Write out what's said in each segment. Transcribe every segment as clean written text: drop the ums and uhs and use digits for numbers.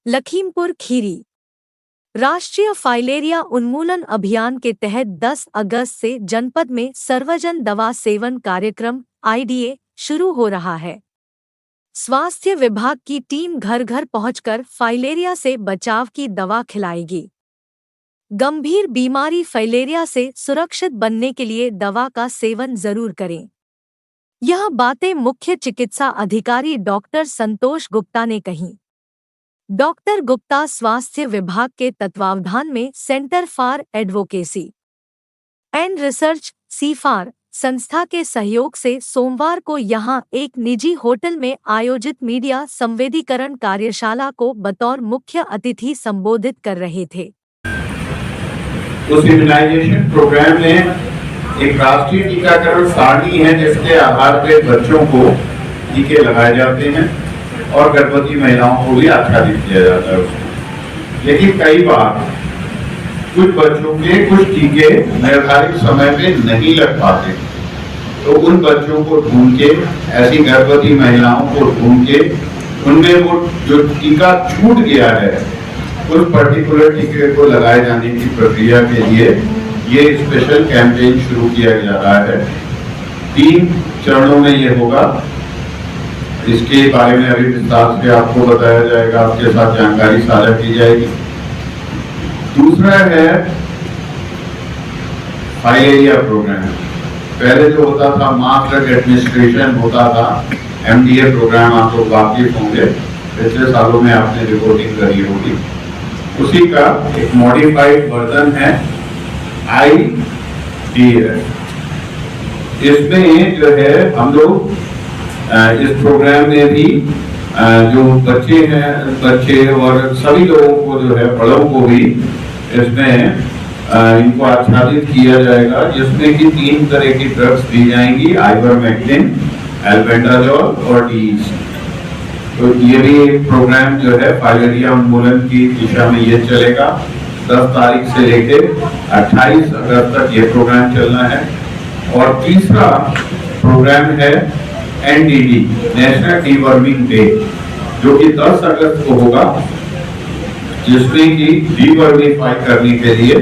लखीमपुर खीरी राष्ट्रीय फाइलेरिया उन्मूलन अभियान के तहत 10 अगस्त से जनपद में सर्वजन दवा सेवन कार्यक्रम आईडीए शुरू हो रहा है। स्वास्थ्य विभाग की टीम घर घर पहुंचकर फाइलेरिया से बचाव की दवा खिलाएगी। गंभीर बीमारी फाइलेरिया से सुरक्षित बनने के लिए दवा का सेवन जरूर करें। यह बातें मुख्य चिकित्सा अधिकारी डॉक्टर संतोष गुप्ता ने कहीं। डॉक्टर गुप्ता स्वास्थ्य विभाग के तत्वावधान में centre for advocacy and research CFAR संस्था के सहयोग से सोमवार को यहां एक निजी होटल में आयोजित मीडिया संवेदीकरण कार्यशाला को बतौर मुख्य अतिथि संबोधित कर रहे थे। उस इम्यूनाइजेशन प्रोग्राम में एक राष्ट्रीय टीकाकरण सारणी है जिसके आधार पर बच्चों को टीके लगाए जाते हैं और गर्भवती महिलाओं को भी आच्छादित किया जाता है उसमें। लेकिन कई बार कुछ बच्चों के कुछ टीके निर्धारित समय पे नहीं लग पाते, तो उन बच्चों को ढूंढ के, ऐसी गर्भवती महिलाओं को ढूंढ के उनमें वो जो टीका छूट गया है उस पर्टिकुलर टीके को लगाए जाने की प्रक्रिया के लिए ये स्पेशल कैंपेन शुरू किया जा रहा है। 3 चरणों में ये होगा। इसके बारे में अभी विस्तार से आपको बताया जाएगा, आपके साथ जानकारी साझा की जाएगी। दूसरा है फाइलेरिया प्रोग्राम। पहले जो होता था मास ड्रग एडमिनिस्ट्रेशन होता था, एमडीए प्रोग्राम, आप लोग वाकिफ होंगे, पिछले सालों में आपने रिपोर्टिंग करी होगी। उसी का एक मॉडिफाइड वर्जन है IDS। इसमें जो है हम लोग इस प्रोग्राम में भी जो बच्चे और सभी लोगों को जो है, बड़ों को भी इसमें इनको आच्छादित किया जाएगा, जिसमें कि 3 तरह की ड्रग्स दी जाएंगी, आइवरमेक्टिन, एल्बेंडाजोल और डीज। तो ये भी एक प्रोग्राम जो है फाइलेरिया उन्मूलन की दिशा में ये चलेगा। 10 तारीख से लेकर 28 अगस्त तक ये प्रोग्राम चलना है। और तीसरा प्रोग्राम है NDD, नेशनल डीवर्मिंग डे, जो कि 10 अगस्त को होगा, जिसमें कि डीवर्मिफाई करने के लिए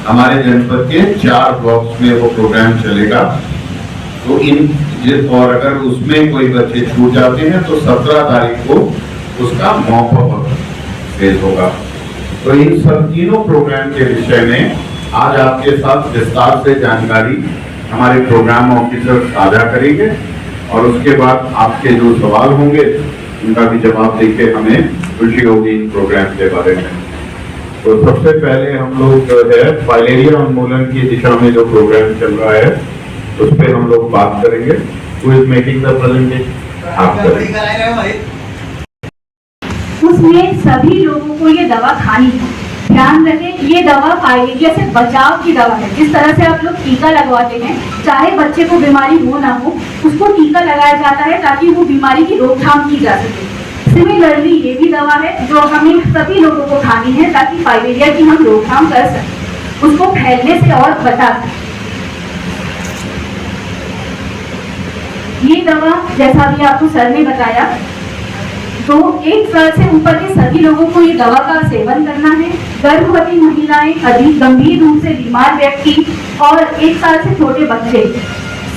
हमारे जनपद के 4 ब्लॉक्स में वो प्रोग्राम चलेगा। तो और अगर उसमें कोई बच्चे छूट जाते हैं तो 17 तारीख को उसका मॉपअप फेज होगा। तो इन सब तीनों प्रोग्राम के विषय में आज आपके साथ विस्तार से जानकारी हमारे प्रोग्राम ऑफिसर साझा करेंगे और उसके बाद आपके जो सवाल होंगे उनका भी जवाब देके हमें खुशी होगी इन प्रोग्राम के बारे में। तो सबसे पहले हम लोग जो है फाइलेरिया उन्मूलन की दिशा में जो प्रोग्राम चल रहा है उस पर हम लोग बात करेंगे। Who is making the presentation? आप करेंगे। उसमें सभी लोगों को ये दवा खानी है। ध्यान रखें, ये दवा फाइलेरिया से बचाव की दवा है। जिस तरह से आप लोग टीका लगवाते हैं, चाहे बच्चे को बीमारी हो ना हो, उसको टीका लगाया जाता है ताकि वो बीमारी की रोकथाम की जा सके। सिमिलरली ये भी दवा है जो हमें सभी लोगों को खानी है ताकि फाइलेरिया की हम रोकथाम कर सकें, उसको फैलने से और बचा सकें। ये दवा जैसा भी आपको सर ने बताया, तो 1 साल से ऊपर के सभी लोगों को ये दवा का सेवन करना है। गर्भवती महिलाएं, अधिक गंभीर रूप से बीमार व्यक्ति और 1 साल से छोटे बच्चे,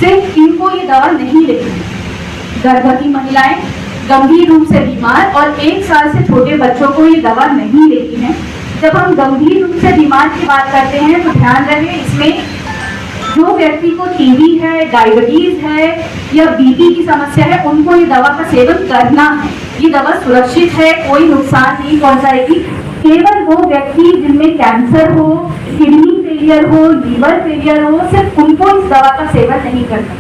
सिर्फ इनको ये दवा नहीं लेनी है। गर्भवती महिलाएं, गंभीर रूप से बीमार और 1 साल से छोटे बच्चों को ये दवा नहीं लेनी है। जब हम गंभीर रूप से बीमार की बात करते हैं तो ध्यान रहे, इसमें जो व्यक्ति को टीबी है, डायबिटीज है या बीपी की समस्या है, उनको ये दवा का सेवन करना है। ये दवा सुरक्षित है, कोई नुकसान नहीं पहुंचाएगी। केवल वो व्यक्ति जिनमें कैंसर हो, किडनी फेलियर हो, लीवर फेलियर हो, सिर्फ उनको इस दवा का सेवन नहीं करना।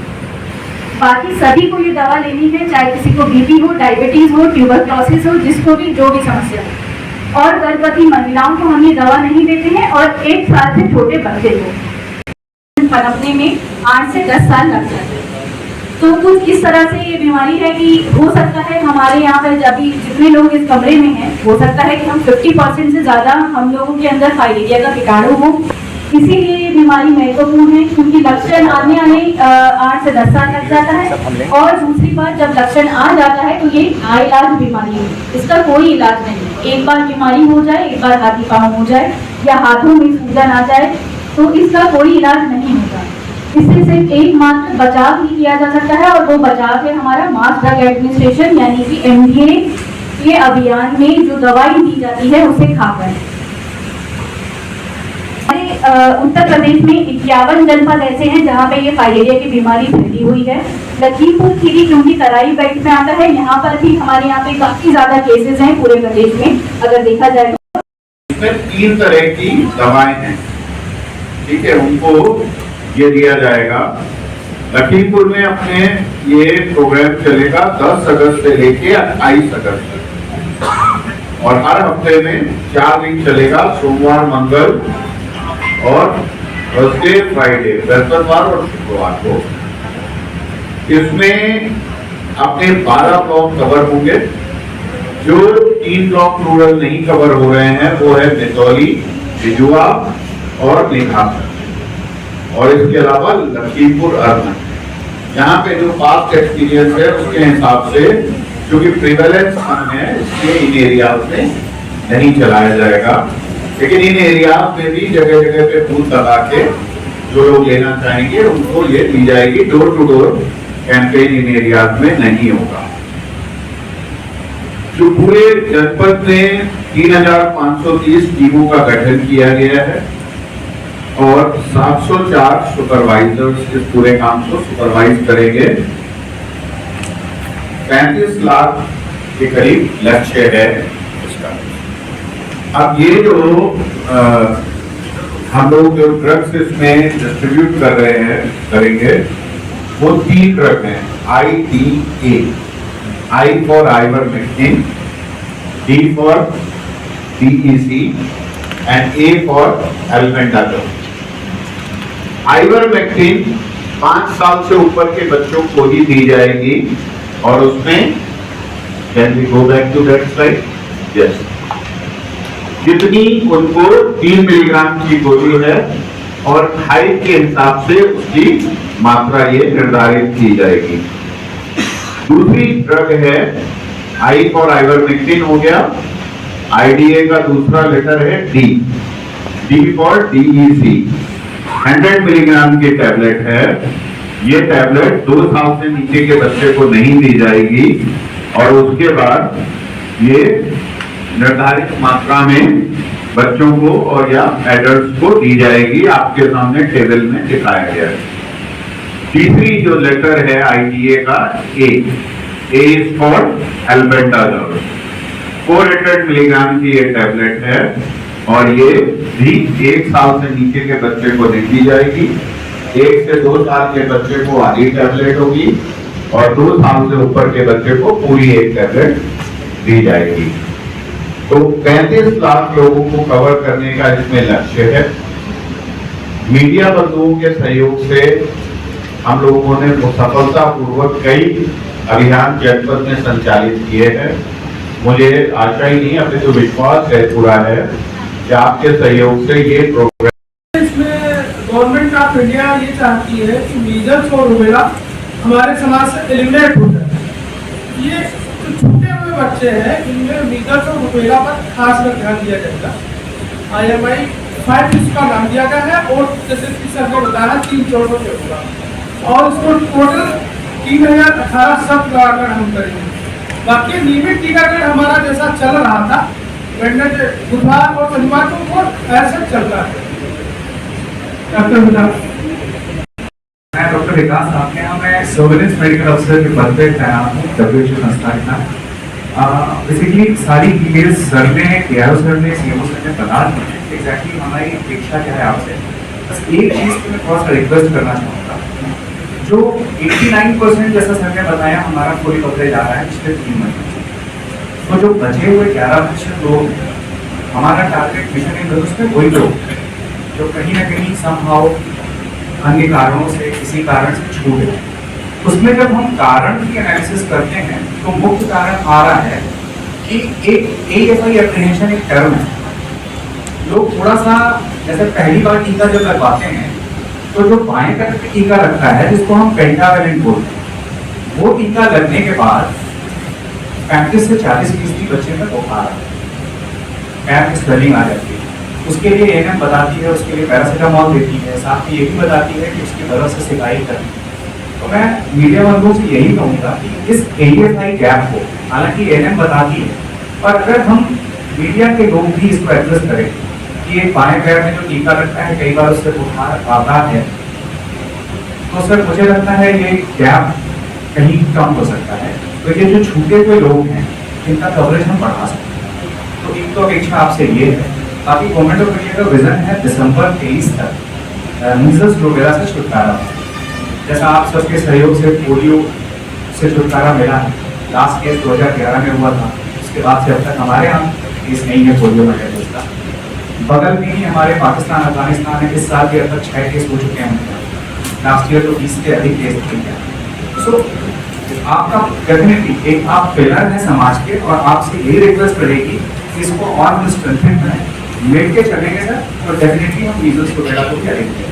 बाकी सभी को ये दवा लेनी है, चाहे किसी को बीपी हो, डायबिटीज हो, ट्यूबरक्लोसिस हो, जिसको भी जो भी समस्या हो। और गर्भवती महिलाओं को हम ये दवा नहीं देते हैं और 1 साल से छोटे बच्चे को पनपने में 8 से 10 साल लग जाते हैं। तो कुछ इस तरह से ये बीमारी है कि हो सकता है हमारे यहाँ पर अभी जितने लोग इस कमरे में हैं, हो सकता है कि हम 50% से ज़्यादा हम लोगों के अंदर फाइलेरिया का कीटाणु हो। इसीलिए ये बीमारी महत्वपूर्ण है, क्योंकि लक्षण आने 8 से 10 साल लग जाता है। और दूसरी बात, जब लक्षण आ जाता है तो ये नाइलाज बीमारी है, इसका कोई इलाज नहीं है। एक बार बीमारी हो जाए, एक बार हाथी पाँव हो जाए या हाथों में सूजन आ जाए तो इसका कोई इलाज नहीं होता। इससे सिर्फ एकमात्र बचाव ही किया जा सकता है और वो बचाव है हमारा मास ड्रग एडमिनिस्ट्रेशन यानी कि MDA के अभियान में जो दवाई दी जाती है उसे खाकर। उत्तर प्रदेश में 51 जनपद ऐसे हैं जहाँ पे ये फाइलेरिया की बीमारी फैली हुई है। लखीमपुर खीरी क्योंकि तराई बेल्ट में आता है, यहाँ पर भी हमारे यहाँ पे काफी ज्यादा केसेस हैं पूरे प्रदेश में अगर देखा जाए तो। इसमें 3 तरह की दवाएं हैं, ठीक है, उनको ये दिया जाएगा। लखीमपुर में अपने ये प्रोग्राम चलेगा 10 अगस्त से लेके 28 अगस्त तक और हर हफ्ते में 4 दिन चलेगा, सोमवार, मंगल और थर्सडे, फ्राइडे, बृहस्पतिवार और शुक्रवार को। इसमें अपने 12 ब्लॉक कवर होंगे। जो 3 ब्लॉक रूरल नहीं कवर हो रहे हैं वो है मितौली, बिजुआ और निघासन और इसके अलावा लखीमपुर अर्न। यहाँ पे जो पास्ट एक्सपीरियंस है उसके हिसाब से क्योंकि प्रिवेलेंस कम है इसलिए इन एरियाज में नहीं चलाया जाएगा, लेकिन इन एरियाज में भी जगह जगह पे बूथ लगा के जो लोग लेना चाहेंगे उनको ये दी जाएगी। Door to door campaign in areas में नहीं होगा। जो पूरे जनपद में 3530 टीमों का गठन किया गया है और 704 सुपरवाइजर्स इस पूरे काम को सुपरवाइज करेंगे। 35 लाख के करीब लक्ष्य है इसका। अब ये जो हम लोग जो ड्रग्स इसमें डिस्ट्रीब्यूट कर रहे हैं करेंगे वो 3 ड्रग हैं। IDA, I for ivermectin, D for DEC and A for albendazole. Ivermectin 5 साल से ऊपर के बच्चों को ही दी जाएगी और उसमें can we go back to that slide? Yes, जितनी उनको 3 मिलीग्राम की गोली है और हाइट के हिसाब से उसकी मात्रा ये निर्धारित की जाएगी। दूसरी ड्रग है I फॉर आइवरमेक्टिन हो गया, IDA का दूसरा लेटर है D फॉर DEC। 100 मिलीग्राम की टैबलेट है। ये टैबलेट 2 साल से नीचे के बच्चे को नहीं दी जाएगी और उसके बाद ये निर्धारित मात्रा में बच्चों को और या एडल्ट्स को दी जाएगी। आपके सामने टेबल में दिखाया गया है। तीसरी जो लेटर है IDA का A is for albendazole. 400 milligram की ये टैबलेट है और ये भी 1 साल से नीचे के बच्चे को नहीं दी जाएगी। 1 से 2 साल के बच्चे को आधी टैबलेट होगी और 2 साल से ऊपर के बच्चे को पूरी 1 टैबलेट दी जाएगी। तो 35 लाख लोगों को कवर करने का इसमें लक्ष्य है। मीडिया बंधुओं के सहयोग से हम लोगों ने सफलतापूर्वक कई अभियान जनपद में संचालित किए हैं। मुझे आशा ही नहीं अपने जो विश्वास है पूरा है कि आपके सहयोग से ये प्रोग्राम इसमें गवर्नमेंट ऑफ इंडिया ये चाहती है कि मीजल्स और रूबेला हमारे समाज से एलिमिनेट हो जाए। ये जो छूटे हुए बच्चे हैं इनमें मीजल्स और रूबेला पर खास कर ध्यान दिया जाएगा। IMI 5 इसका नाम दिया गया है और जैसे कि सर ने बताया 3 चरणों में होगा और इसको टोटल 3018 सब लगाकर हम करेंगे। बाकी नियमित टीकाकरण हमारा जैसा चल रहा था वेडनेसडे, बुधवार और शनिवार को वो ऐसा चल रहा है। डॉक्टर मैं डॉक्टर विकास आपके यहाँ मैं सर्वेलेंस मेडिकल अफसर के पद पे तैनात हूँ WHO संस्था के नाम। बेसिकली सारी डिटेल्स सर ने KRO सर ने CMO सर ने बता दी है। एग्जैक्टली हमारी अपेक्षा क्या है आपसे, बस एक चीज़ पे मैं थोड़ा सा रिक्वेस्ट करना चाहूँगा। जो 89% जैसा सर ने बताया हमारा फुल कवरेज आ रहा है पिछले 3 महीने से, तो जो बचे हुए 11% लोग हमारा टारगेट मिशन इन उसमें वही लोग जो कहीं ना कहीं समहाउ अन्य कारणों से किसी कारण से छूट गए। उसमें जब हम कारण की एनालिसिस करते हैं तो मुख्य कारण आ रहा है कि एक AFI एप्रीहेंशन एक टर्म है। लोग थोड़ा सा जैसे पहली बार टीका जब लगवाते हैं तो जो बाएं तरफ पे टीका लगता है जिसको हम पेंटावेलेंट बोलते हैं, वो टीका लगने के बाद 35 से 40% बच्चे में बुखार आता है। पैर में स्वेलिंग आ जाती है, उसके लिए एएनएम बताती है, उसके लिए पैरासीटामोल देती है, साथ में ये भी बताती है कि उसकी दवा से सिकाई करनी है। तो मैं मीडिया वालों से यही कहूँगा कि इस AFI गैप को, हालांकि एएनएम बताती है, पर अगर हम मीडिया के लोग भी इसको एड्रेस करें कि ये बाएं पैर में जो टीका लगता है कई बार उससे बुखार आता है, तो सर मुझे लगता है ये गैप कहीं कम हो सकता है। तो ये जो छूटे हुए लोग हैं इनका कवरेज हम बढ़ा सकते हैं। तो एक तो अपेक्षा आपसे ये है। बाकी गवर्नमेंट ऑफ इंडिया का विजन है दिसंबर 23 तक मीजल्स रूबेला से छुटकारा। जैसा आप सबके सहयोग से पोलियो से छुटकारा मिला है, लास्ट केस 2011 में हुआ था, उसके बाद से अब तक हमारे यहाँ केस नहीं है पोलियो का टेस्ट का। बगल में ही हमारे पाकिस्तान अफगानिस्तान है, इस साल के अब तक 6 केस हो चुके हैं, लास्ट ईयर तो 20 से अधिक केस थे। सो आपका डेफिनेटली एक आप पिलर है समाज के, और आपसे यही रिक्वेस्ट करेगी कि इसको और स्ट्रेंथन करें, मिल के चलेंगे सर, तो डेफिनेटली हम मीजल्स को भी करेंगे।